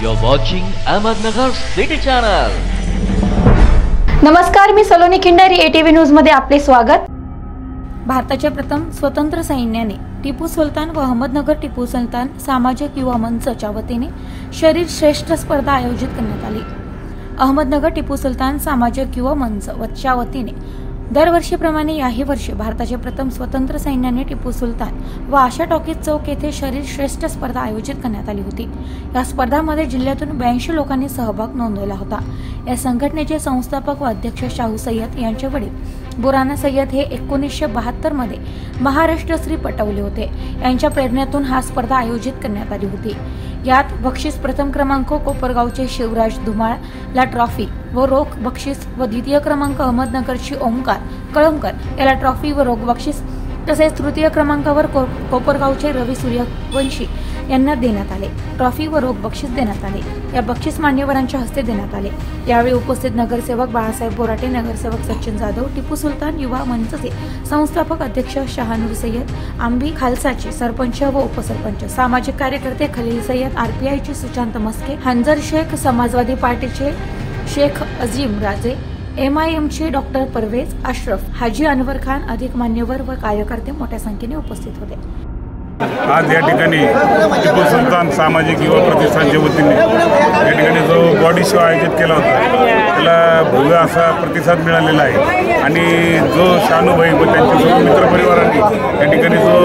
You're watching Ahmednagar City Channel. नमस्कार, मी Saloni Khindari, ATV news मध्ये आपले स्वागत. भारताच्या प्रथम स्वतंत्र सैन्याने टिपू सुलतान व अहमदनगर टिपू सुलतान सामाजिक युवा मंचच्या वतीने शरीर श्रेष्ठ स्पर्धा आयोजित करण्यात आली. अहमदनगर टिपू सुलतान सामाजिक युवा मंच च्या वतीने दरवर्षीप्रमाणे याही वर्षी भारताचे प्रथम स्वतंत्र सैन्याने टिपू सुलतान व आशा टॉकीज चौक येथे शरीर श्रेष्ठ स्पर्धा आयोजित करण्यात आली होती. या स्पर्धामध्ये जिल्ह्यातून 82 लोकांनी सहभाग नोंदवला होता. या संघटनेचे संस्थापक व अध्यक्ष शाहू सय्यद यांचे वडील बुराना सय्यद हे 1972 मध्ये महाराष्ट्र श्री पटवले होते. यांच्या प्रेरणेतून हा स्पर्धा आयोजित करण्यात आली होती. यात बक्षीस प्रथम क्रमांक कोपरगावचे शिवराज धुमाळ ला ट्रॉफी व रोख बक्षीस व द्वितीय क्रमांक अहमदनगरची ओंकार कळमकर याला ट्रॉफी व रोख बक्षीस तसेच तृतीय क्रमांकावर कोपरगावचे रवी सूर्यवंशी यांना देण्यात आले. ट्रॉफी व रोख बक्षीस देण्यात आले. या बक्षीस मान्यवरांच्या हस्ते देण्यात आले. यावेळी उपस्थित नगरसेवक बाळासाहेब बोराटे, नगरसेवक सचिन जाधव, टिपू सुलतान युवा मंचचे संस्थापक अध्यक्ष शहानूर सय्यद, आंबी खालसाचे सरपंच व उपसरपंच, सामाजिक कार्यकर्ते खलील सय्यद, RPIचे सुशांत मस्के, हंजर शेख, समाजवादी पार्टीचे शेख अजीम राजे, MIMचे डॉक्टर परवेज अशरफ, हाजी अनवर खान अधिक मान्यवर व कार्यकर्ते मोठ्या संख्येने उपस्थित होते. आज या ठिकाणी टिपू सुलतान सामाजिक युवा प्रतिष्ठानच्या वतीने या ठिकाणी जो बॉडी शो आयोजित केला होता त्याला भव्य असा प्रतिसाद मिळालेला आहे. आणि जो शानूभाई व त्यांच्या सर्व मित्रपरिवारांनी या ठिकाणी जो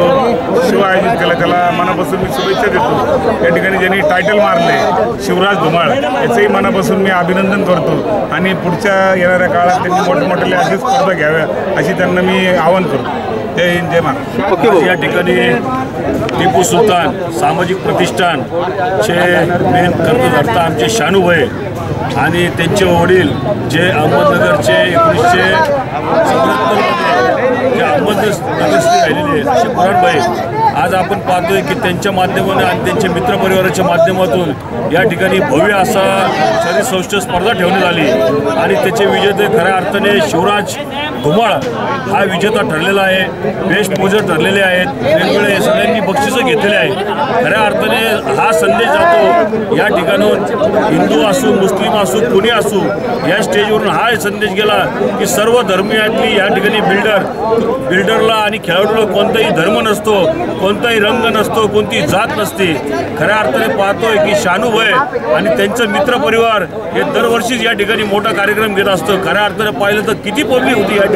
शो आयोजित केला त्याला मनापासून मी शुभेच्छा देतो. या ठिकाणी ज्यांनी टायटल मारले शिवराज धुमाळ याचंही मनापासून मी अभिनंदन करतो. आणि पुढच्या येणाऱ्या काळात त्यांनी मोठमोठ्या अशी स्पर्धा घ्याव्या अशी त्यांना मी आवाहन करतो. जय हिंद, जय महाराष्ट्र. या ठिकाणी टिपू सुलतान सामाजिक प्रतिष्ठानचे मेन कर्तधर्ता आमचे शानूभाई आणि त्यांचे वडील जे अहमदनगरचे 1974 जे अहमदनगरचे राहिलेले असे बुरानभाई, आज आपण पाहतोय की त्यांच्या माध्यमातून आणि त्यांच्या मित्रपरिवाराच्या माध्यमातून या ठिकाणी भव्य असा शरीर सौष्ठव स्पर्धा ठेवण्यात आली. आणि त्याचे विजेते खऱ्या अर्थाने शिवराज धुमाळ हा विजेता ठरलेला आहे. बेस्ट पोजर ठरलेले आहेत. वेगवेगळे सगळ्यांनी बक्षिसं घेतलेले आहेत. खऱ्या अर्थाने हा संदेश जातो या ठिकाणून हिंदू असू मुस्लिम असू कोणी असू या स्टेजवरून हा संदेश गेला की सर्व धर्मीयातली या ठिकाणी बिल्डरला आणि खेळाडूला कोणताही धर्म नसतो, कोणताही रंग नसतो, कोणती जात नसते. खऱ्या अर्थाने पाहतोय की शानूभाई आणि त्यांचं मित्रपरिवार हे दरवर्षीच या ठिकाणी मोठा कार्यक्रम घेत असतं. खऱ्या अर्थाने पाहिलं तर किती पब्लिक होती या ठिकाणी.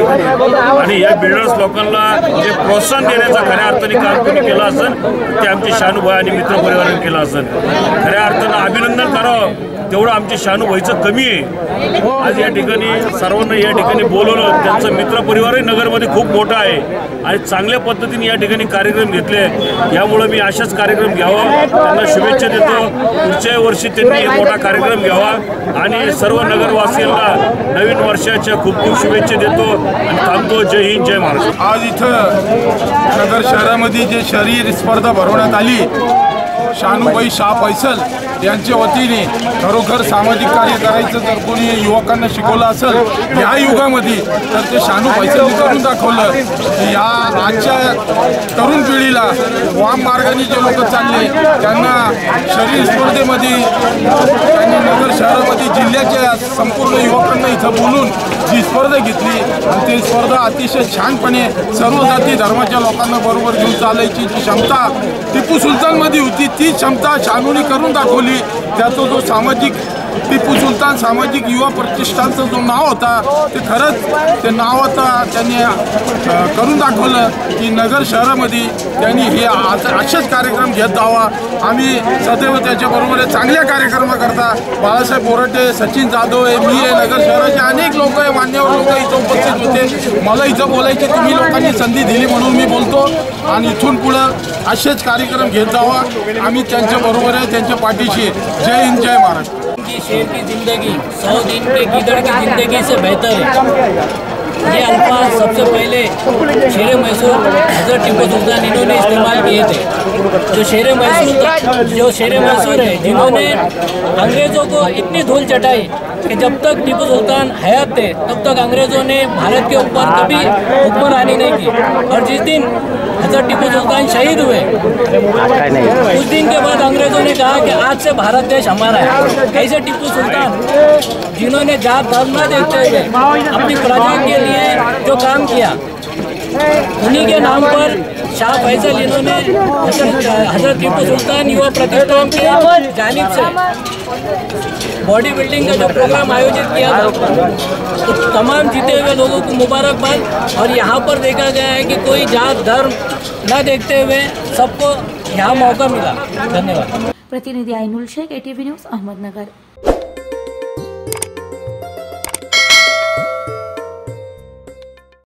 आणि या बिल्डर्स लोकांना जे प्रोत्साहन देण्याचा खऱ्या अर्थाने काम कोणी केलं असेल ते आमचे शानूभाई आणि मित्रपरिवाराने केलं असेल. खऱ्या अर्थानं अभिनंदन करावं तेवढं आमचे शानूभाईचं कमी आहे. आज या ठिकाणी सर्वांना या ठिकाणी बोलवलं. त्यांचं मित्रपरिवारही नगरमध्ये खूप मोठा आहे आणि चांगल्या पद्धतीने या ठिकाणी कार्यक्रम घेतले. यामुळे मी अशाच कार्यक्रम घ्यावा त्यांना शुभेच्छा देतो. पुढच्या वर्षी त्यांनी मोठा कार्यक्रम घ्यावा आणि सर्व नगरवासियांना नवीन वर्षाच्या खूप खूप शुभेच्छा देतो आणि थांबतो. जय हिंद, जय महाराष्ट्र. आज इथं नगर शहरामध्ये जे शरीर स्पर्धा भरवण्यात आली शानूभाई शाह फैसल यांच्या वतीने खरोखर सामाजिक कार्य करायचं जर कोणी युवकांना शिकवलं असेल या युगामध्ये तर ते शानू फैसलने करून दाखवलं. या आजच्या तरुण पिढीला वाम मार्गाने जे लोक चालले त्यांना शरीर स्पर्धेमध्ये त्यांनी नगर शहरामध्ये जिल्ह्याच्या संपूर्ण युवकांना इथं बोलून जी स्पर्धा घेतली आणि ती स्पर्धा अतिशय छानपणे सर्व जाती धर्माच्या लोकांना बरोबर घेऊन चालायची जी क्षमता टिपू सुलतानमध्ये होती ती क्षमता शानूने करून दाखवली. त्याचा जो सामाजिक टिपू सुलतान सामाजिक युवा प्रतिष्ठानचं जो नाव होता ते खरंच ते नाव आता त्यांनी करून दाखवलं की नगर शहरामध्ये त्यांनी हे असेच कार्यक्रम घेत जावा. आम्ही सदैव त्याच्याबरोबर चांगल्या कार्यक्रमाकरता बाळासाहेब बोराटे, सचिन जाधव आहे, मी आहे, नगर शहराचे अनेक लोक आहे, मान्यवर लोक इथं उपस्थित होते. मला इथं बोलायची तुम्ही लोकांनी संधी दिली म्हणून मी बोलतो. आणि इथून पुढं असेच कार्यक्रम घेत जावा. आम्ही त्यांच्याबरोबर आहे, त्यांच्या पाठीशी. जय हिंद, जय महाराष्ट्र. शेर की जिंदगी 100 दिन के गिदड़ की जिंदगी से बेहतर है. ये अल्फाज सबसे पहले शेर मैसूर हज़रत टीपू सुल्तान इन्होंने इस्तेमाल किए थे। जो शेर मैसूर है, जिन्होंने अंग्रेज़ों को इतनी धूल चटाई कि जब तक टीपू सुल्तान हयात थे तब तक अंग्रेज़ों ने भारत के ऊपर कभी हुक्मरानी नहीं की। और जिस दिन हज़रत टीपू सुल्तान शहीद हुए उस दिन के बाद अंग्रेज़ों ने कहा कि आज से भारत देश हमारा है। ऐसे टीपू सुल्तान जिन्होंने जात धर्म न देखते हुए अपनी प्रजा के लिए जो काम किया, उन्हीं के नाम पर शाह फैसल इन्होंने हज़रत टीपू सुल्तान युवा प्रतिष्ठान की जानिब से बॉडी बिल्डिंग का जो प्रोग्राम आयोजित किया था, तो तमाम जीते हुए लोगों को मुबारकबाद। और यहाँ पर देखा गया है कि कोई जात धर्म न देखते हुए सबको यहाँ मौका मिला। धन्यवाद। प्रतिनिधी आइनुल शेख, ATV न्यूज़, अहमदनगर।